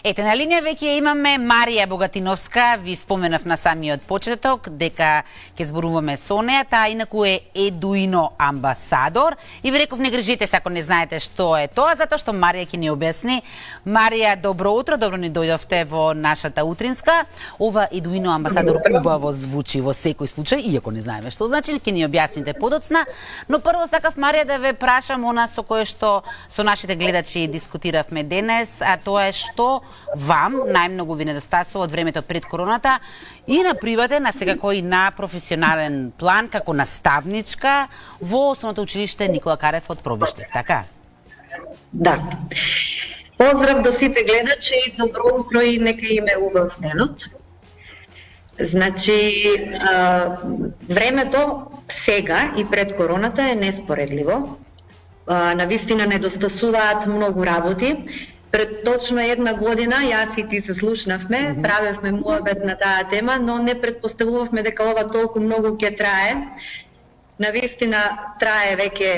Ете, на линија веќе имаме Марија Богатиновска, ви споменав на самиот почеток дека ќе зборуваме со неја, таа инаку е Едуино амбасадор и ви реков не грижете се ако не знаете што е тоа, затоа што Марија ќе ни објасни. Марија, добро утро, добро ни дојдовте во нашата утринска. Ова Едуино амбасадор убаво звучи во секој случај, иако не знаеме што значи, ќе ни објасните подоцна, но прво сакав Марија да ве прашам она со кое што со нашите гледачи дискутиравме денес, а тоа е што вам најмногу ви недостасува од времето пред короната и на приватен, а секако и на професионален план како наставничка во Основното училиште Никола Карев од Пробиште, така? Да. Поздрав до сите гледачи, добро утро и нека им е убав денот. Значи, времето сега и пред короната е неспоредливо. Навистина недостасуваат многу работи. Пред точно една година, јас и ти се слушнавме, правевме муабет на таа тема, но не предпоставувавме дека ова толку многу ќе трае. Навистина трае веќе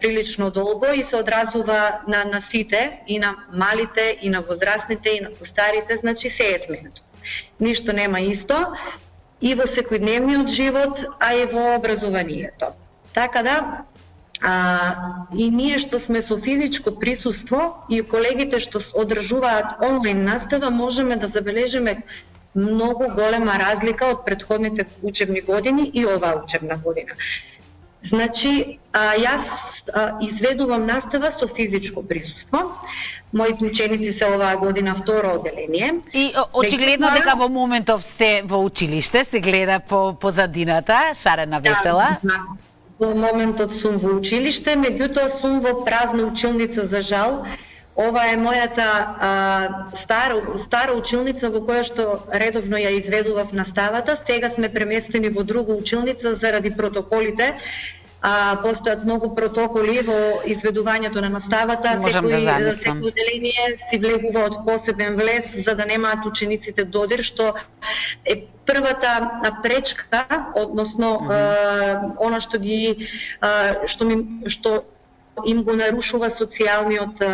прилично долго и се одразува на сите, и на малите, и на возрастните, и на постарите, значи се е сменето. Ништо нема исто и во секојдневниот живот, а и во образованието. Така да, и ние што сме со физичко присуство и колегите што одржуваат онлайн настава можеме да забележиме многу голема разлика од претходните учебни години и оваа учебна година. Значи, јас изведувам настава со физичко присуство. Моите ученици се оваа година второ оделение. И очигледно дека во моментов сте во училиште, се гледа по позадината, шарена весела. Да. Во моментот сум во училиште, меѓутоа сум во празна училница за жал. Ова е мојата стара училница во која што редовно ја изведував наставата. Сега сме преместени во друга училница заради протоколите. Постојат многу протоколи во изведувањето на наставата. Секој оделение си влегува од посебен влез за да немаат учениците додир, што е првата пречка, односно она што им го нарушува социјалниот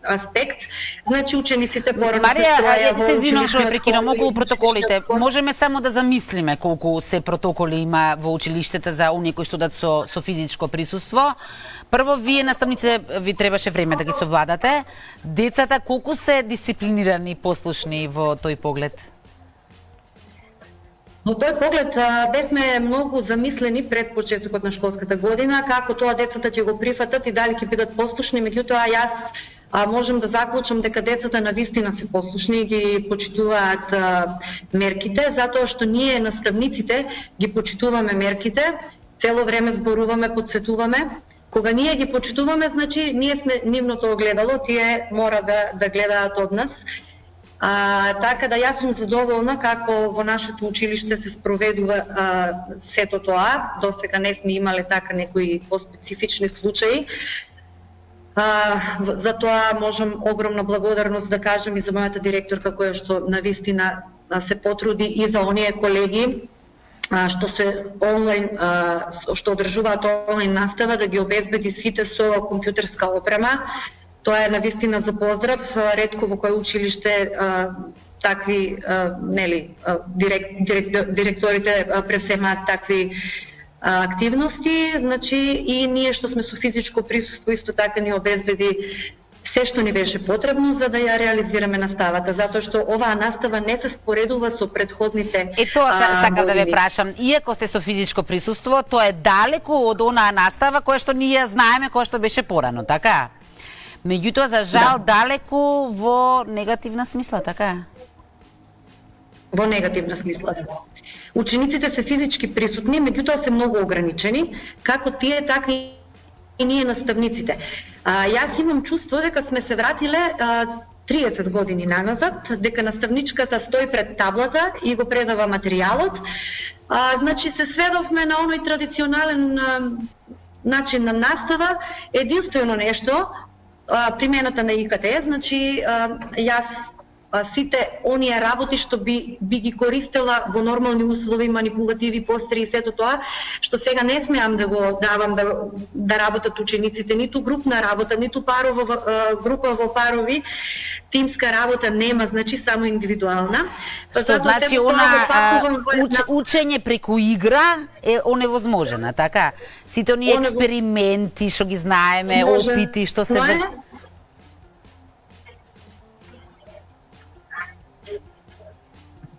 аспект. Значи учениците порано Марија, се извинувам што ја прекинам околу протоколите. Можеме само да замислиме колку се протоколи има во училиштата за оние кои што дадат со физичко присуство. Прво, вие наставниците ви требаше време да ги совладате. Децата колку се дисциплинирани и послушни во тој поглед? Во тој поглед бевме многу замислени пред почетокот на школската година, како тоа децата ќе го прифатат и дали ќе бидат послушни, меѓутоа јас можам да заклучам дека децата навистина се послушни и ги почитуваат мерките, затоа што ние наставниците ги почитуваме мерките, цело време зборуваме, подсетуваме. Кога ние ги почитуваме, значи ние сме нивното огледало, тие мора да гледаат од нас. Така да јас сум задоволна како во нашето училиште се спроведува сето тоа. Досега не сме имале така некои поспецифични случаи. За тоа можам огромна благодарност да кажам и за мојата директорка која што навистина се потруди и за оние колеги што се онлайн, што одржуваат онлайн настава да ги обезбеди сите со компјутерска опрема. Тоа е навистина за поздрав. Ретко во кој училиште такви директорите превземаат такви активности, значи и ние што сме со физичко присуство исто така ни обезбеди се што ни беше потребно за да ја реализираме наставата, затоа што оваа настава не се споредува со претходните. Тоа сакам да ве прашам, иако сте со физичко присуство, тоа е далеку од онаа настава која што ние знаеме, која што беше порано, така? Меѓутоа, за жал, далеку во негативна смисла, така? Во негативна смисла, да. Учениците се физички присутни, меѓутоа се многу ограничени, како тие, така и ние наставниците. Јас имам чувство дека сме се вратиле 30 години назад, дека наставничката стои пред таблата и го предава материјалот. Значи се сведовме на оној традиционален начин на настава, единствено нешто, примената на ИКТ, значи јас сите оние работи што би ги користела во нормални услови, манипулативи, постери и сето тоа, што сега не смеам да го давам да работат учениците, ниту групна работа, ниту група во парови, тимска работа нема, значи само индивидуална. Што значи учење преку игра е оневозможена, така? Сите оние експерименти што ги знаеме, опити што се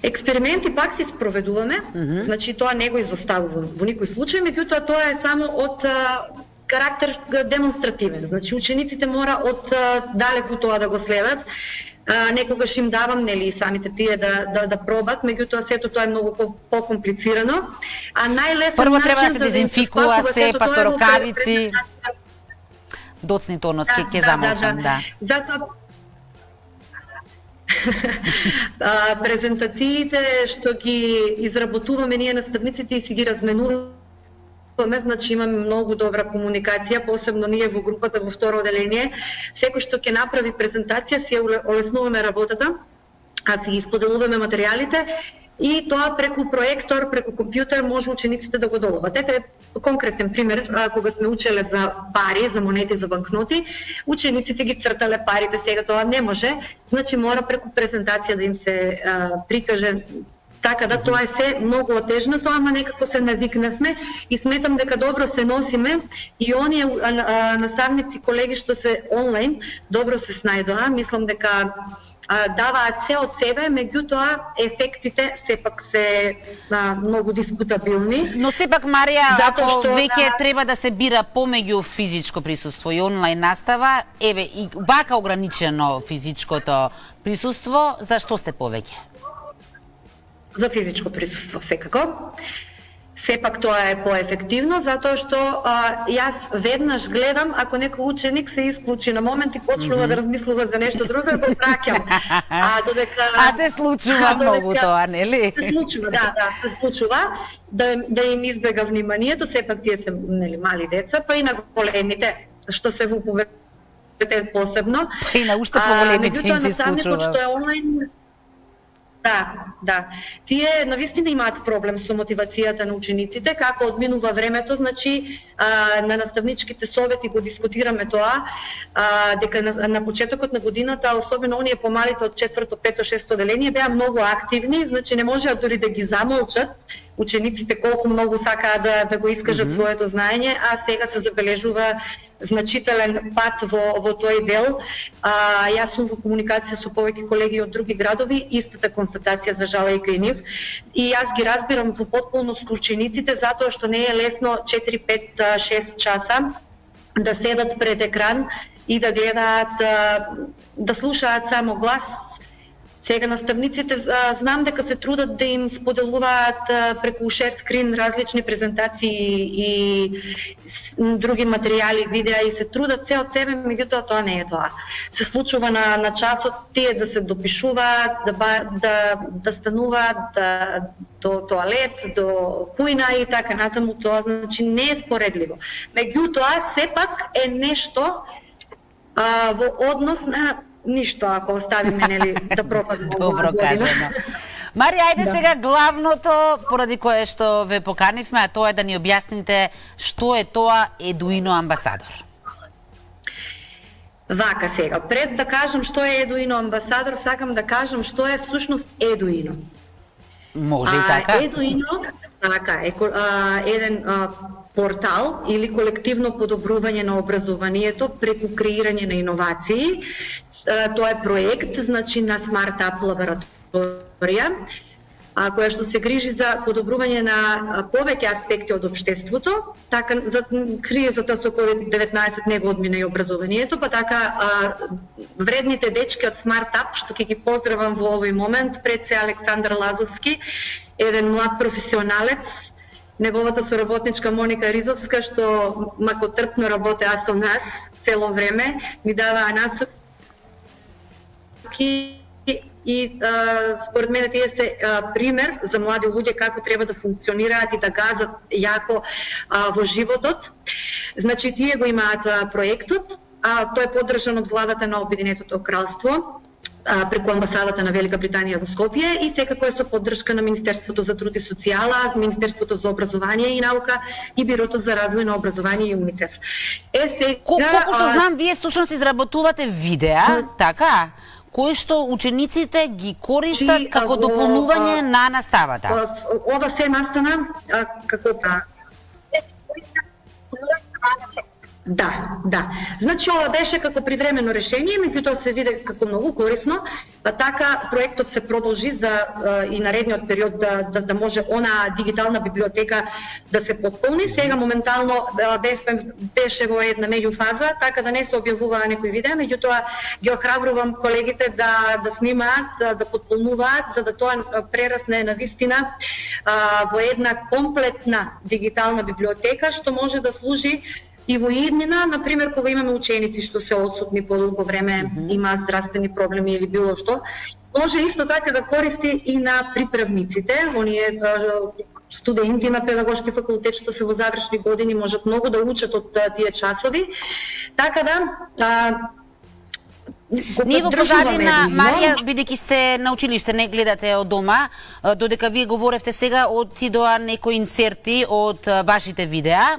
Експерименти пак се спроведуваме, значи тоа не го изоставувам во никој случај, меѓутоа тоа е само од карактер демонстративен. Значи учениците мора од далеку тоа да го следат. Некогаш им давам, нели, самите тие да пробат, меѓутоа сето тоа е многу покомплицирано. А најлесен прво начин треба да се дезинфикува се, па со рукавици. Доцни тонот ќе замолчам, да. Затоа презентациите што ги изработуваме ние наставниците и си ги разменуваме, значи имаме многу добра комуникација, посебно ние во групата во второ оделение. Секој што ќе направи презентација си олеснуваме работата, а си ги споделуваме материјалите и тоа преку проектор, преку компјутер може учениците да го доловат. Ете конкретен пример, кога сме учеле за пари, за монети, за банкноти, учениците ги цртале парите, сега тоа не може, значи мора преку презентација да им се прикаже. Така да тоа е се многу отежното, ама некако се навикнавме и сметам дека добро се носиме и оние наставници, колеги што се онлайн, добро се снајдоа. Мислам дека даваат се од себе, меѓутоа ефектите сепак се многу дискутабилни. Но сепак, Марија, ако веќе треба да се бира помеѓу физичко присуство и онлайн настава, еве, и вака ограничено физичкото присуство, зашто сте повеќе? За физичко присуство, секако. Сепак тоа е поефективно, затоа што јас веднаш гледам, ако некој ученик се исклучи на момент и почнува да размислува за нешто друго, го праќам. А се случува многу тоа, нели? Се случува, да, се случува да им избега вниманието, сепак тие се, нели, мали деца, па и на големите, што се во пубертет посебно. Па и на уште поголемите им се случува. Што е онлайн, да. Тие навистина имаат проблем со мотивацијата на учениците, како одминува времето, значи на наставничките совети го дискутираме тоа, дека на почетокот на годината, особено оние помалите од 4, 5, 6 оделение беа многу активни, значи не можеа дури да ги замолчат учениците колку многу сакаат да го искажат своето знаење, а сега се забележува значителен пат во тој дел. Јас сум во комуникација со повеќе колеги од други градови, истата констатација за жал и кај нив. И јас ги разбирам во потполност учениците, затоа што не е лесно 4, 5, 6 часа да седат пред екран и да гледаат, да слушаат само глас. Сега наставниците знам дека се трудат да им споделуваат преку шер скрин различни презентации и други материјали, видеа и се трудат се од себе, меѓутоа тоа не е тоа. Се случува на часот тие да се допишуваат, да стануваат до тоалет, до кујна и така натаму, тоа значи не е споредливо. Меѓутоа сепак е нешто во однос на ништо, ако оставиме, нели, да пропадне оваа година. Добро кажано. Марија, ајде сега главното, поради кое што ве поканивме, а тоа е да ни објасните што е тоа Едуино Амбасадор. Вака сега, пред да кажам што е Едуино Амбасадор, сакам да кажам што е всушност Едуино. Може и така. Едуино, така, е еден портал или колективно подобрување на образованието преку креирање на иновации. Тоа е проект, значи, на Смарт-ап лабораторија, која што се грижи за подобрување на повеќе аспекти од општеството, така кризата со COVID-19 не го одмина и образованието, па така вредните дечки од Смарт-ап, што ќе ги поздравам во овој момент, пред се Александар Лазовски, еден млад професионалец, неговата соработничка Моника Ризовска, што макотрпно работеа со нас цело време, ни даваа насоки и според мене тие се пример за млади луѓе како треба да функционираат и да газат јако во животот. Значи тие го имаат проектот, тој е поддржан од владата на Обединетото кралство. преку амбасадата на Велика Британија во Скопје и секако е со поддршка на Министерството за труд и социјала, Министерството за образование и наука и Бирото за развој на образование и УНИЦЕФ. Колку што знам, вие всушност изработувате видеа, така, кои што учениците ги користат како дополнување на наставата. Ова се настана како Да. Значи ова беше како привремено решение, меѓутоа се виде како многу корисно, па така проектот се продолжи за и наредниот период да може она дигитална библиотека да се потполни. Сега моментално беше во една меѓуфаза, така да не се објавуваа некои видеа, меѓутоа ги охрабрувам колегите да снимаат, да потполнуваат, за да тоа прерасне на вистина во една комплетна дигитална библиотека што може да служи и во иднина, например, кога имаме ученици што се отсутни подолго време, имаат здравствени проблеми или било што, може исто така да користи и на приправниците, оние студенти на педагошки факултет што се во завршни години можат многу да учат од тие часови. Така да Ние во позадина, Марија, бидејќи сте на училиште, не гледате од дома, додека вие говоревте сега, отидоа некои инсерти од вашите видеа.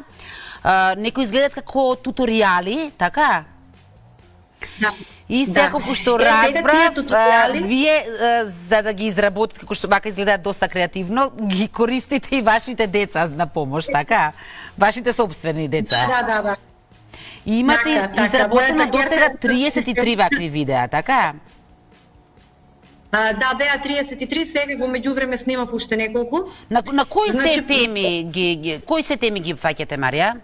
Некои изгледат како туторијали, така? Да. И секако што разбрав, вие за да ги изработите, како што бака изгледаат доста креативно, ги користите и вашите деца на помош, така? Вашите собствени деца. Да. И имате изработено до сега 33 вакви видеа, така? Да, беа 33, сега во меѓувреме снимав уште неколку. На кои се теми ги фаќате, Марија?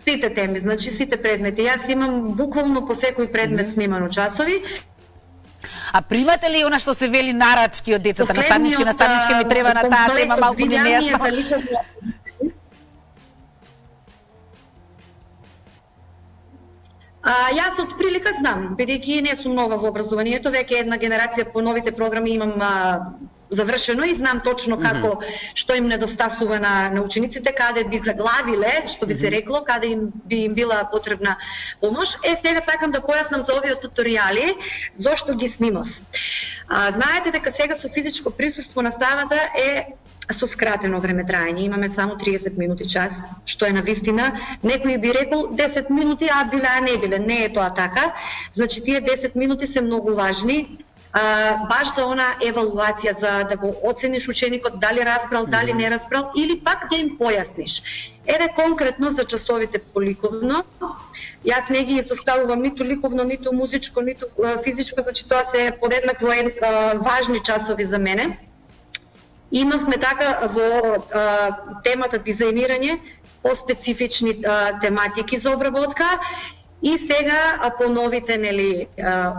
Сите теми, значи сите предмети. Јас имам буквално по секој предмет снимано часови. А примате ли она што се вели нарачки од децата? Наставнички ми треба на таа тема, малку ми нејасно. Јас од прилика знам, бидејќи не сум нова во образованието, веќе една генерација по новите програми имам завршено и знам точно како што им недостасува на учениците, каде би заглавиле, што би се рекло, каде би им била потребна помош. Сега сакам да појаснам за овие туторијали, зошто ги снимав. Знаете дека сега со физичко присуство наставата е со скратено време траење. Имаме само 30 минути час, што е на вистина. Некој би рекол 10 минути, а биле, а не биле. Не е тоа така. Значи, тие 10 минути се многу важни. Баш за она евалуација, за да го оцениш ученикот, дали разбрал, дали не разбрал, или пак да им појасниш. Еве конкретно за часовите по ликовно. Јас не ги изоставувам ниту ликовно, ниту музичко, ниту физичко, значи тоа се подеднакво важни часови за мене. Имавме така во темата дизајнирање по специфични тематики за обработка и сега по новите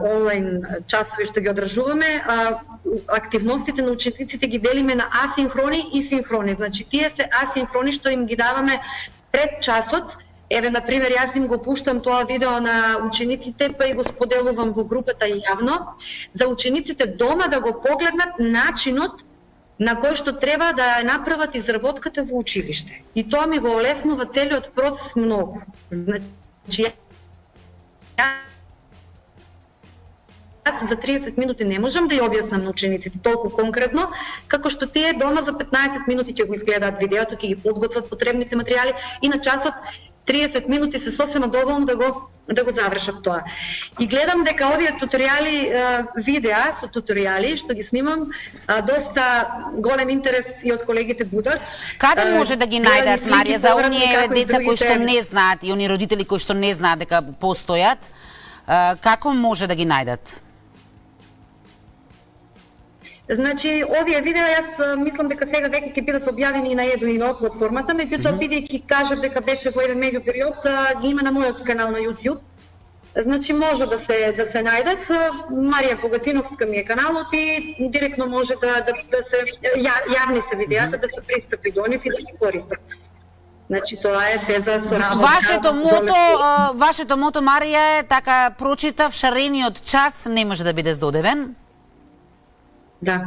онлайн часови што ги одржуваме, активностите на учениците ги делиме на асинхрони и синхрони. Значи тие се асинхрони што им ги даваме пред часот. Еве, например, јас им го пуштам тоа видео на учениците, па и го споделувам во групата јавно, за учениците дома да го погледнат начинот на кој што треба да ја направат изработката во училиште. И тоа ми го олеснува целиот процес многу. Значи, за 30 минути не можам да ја објаснам на учениците толку конкретно, како што тие дома за 15 минути ќе го изгледаат видеото, ќе ги подготват потребните материјали и на часот 30 минути се сосема доволно да го завршат тоа. И гледам дека овие туторијали, видеа со туторијали што ги снимам, доста голем интерес и од колегите будат. Каде може да ги најдат, Марија, за оние деца кои што не знаат и оние родители кои што не знаат дека постојат, како може да ги најдат? Значи, овие видеа јас мислам дека сега веќе ќе бидат објавени и на Едуино платформата, меѓутоа бидејќи кажав дека беше во еден меѓу период, ги има на мојот канал на YouTube. Значи може да се најдат. Марија Богатиновска ми е каналот и директно може да се јавни се видеата, да се пристапи до нив и да се користат. Значи тоа е се за соработка. Вашето мото, Марија, е така прочитав, шарениот час не може да биде здодевен. Да.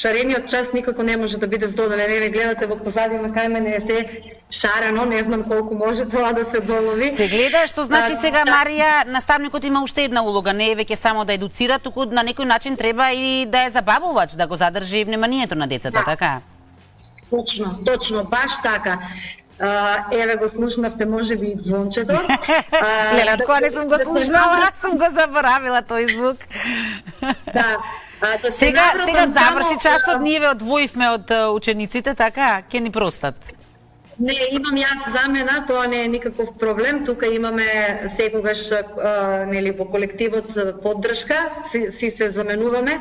шарениот час никако не може да биде здоловен. Еве гледате во позадина кај мене е се шарено, не знам колку може тоа да се долови. Се гледа, што значи сега Марија, наставникот има уште една улога, не е веќе само да едуцира, туку на некој начин треба и да е забавувач, да го задржи вниманието на децата, така? Точно, баш така. Еве го слушнавте можеби и звончето. Леле, кога не сум го слушнала, сум го заборавила тој звук. Да. Сега заврши часот, ние ве одвоивме од учениците, така? Ќе ни простат. Не, имам јас замена, тоа не е никаков проблем. Тука имаме секогаш нели во колективот поддршка, си се заменуваме.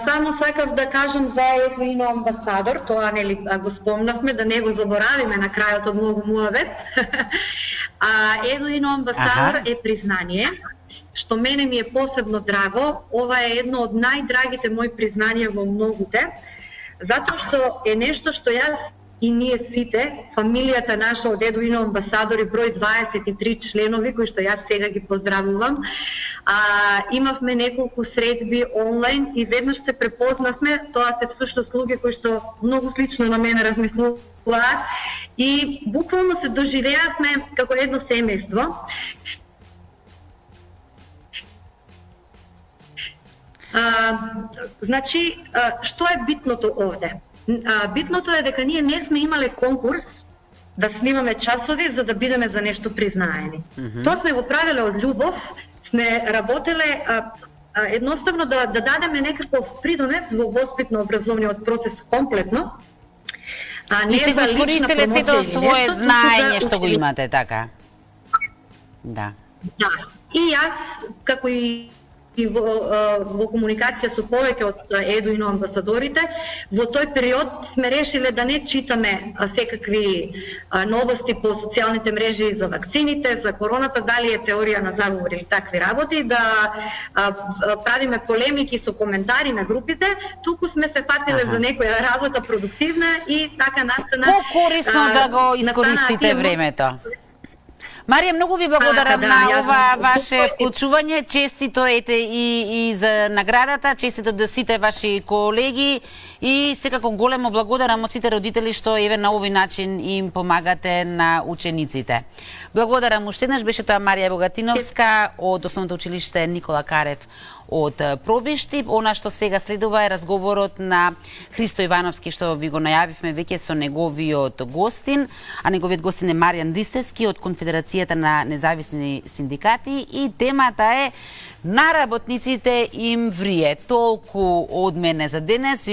Само сакав да кажам за Едуино амбасадор, тоа нели го спомнавме, да не го заборавиме на крајот од многу муавет. Едуино амбасадор е признание, што мене ми е посебно драго. Ова е едно од најдрагите мои признанија во многуте, затоа што е нешто што јас и ние сите, фамилијата наша од Едуино амбасадори, број 23 членови, кои што јас сега ги поздравувам, имавме неколку средби онлайн и веднаш се препознавме, тоа се всушност луѓе кои што многу слично на мене размислуваат и буквално се доживеавме како едно семејство. Значи, што е битното овде? Битното е дека ние не сме имале конкурс да снимаме часови за да бидеме за нешто признаени. Тоа сме го правеле од љубов, сме работеле едноставно да дадеме некаков придонес во воспитно-образовниот процес комплетно. И сте го искористиле сето свое знаење што го имате, така? Да. Да. И јас, како и во комуникација со повеќе од Едуино амбасадорите, во тој период сме решиле да не читаме секакви новости по социјалните мрежи за вакцините, за короната, дали е теорија на заговор или такви работи, да правиме полемики со коментари на групите, туку сме се фатиле за некоја работа продуктивна и така настана. Корисно да го искористите времето. Марија, многу ви благодарам на ова ваше вклучување. Честито ете и за наградата, честито до сите ваши колеги и секако големо благодарам од сите родители што еве на овој начин им помагате на учениците. Благодарам уште еднаш, беше тоа Марија Богатиновска од Основното училиште Никола Карев од Пробишти. Она што сега следува е разговорот на Христо Ивановски, што ви го најавивме веќе со неговиот гостин, а неговиот гостин е Маријан Ристевски од Конфедерацијата на независни синдикати и темата е на работниците им врие. Толку од мене за денес.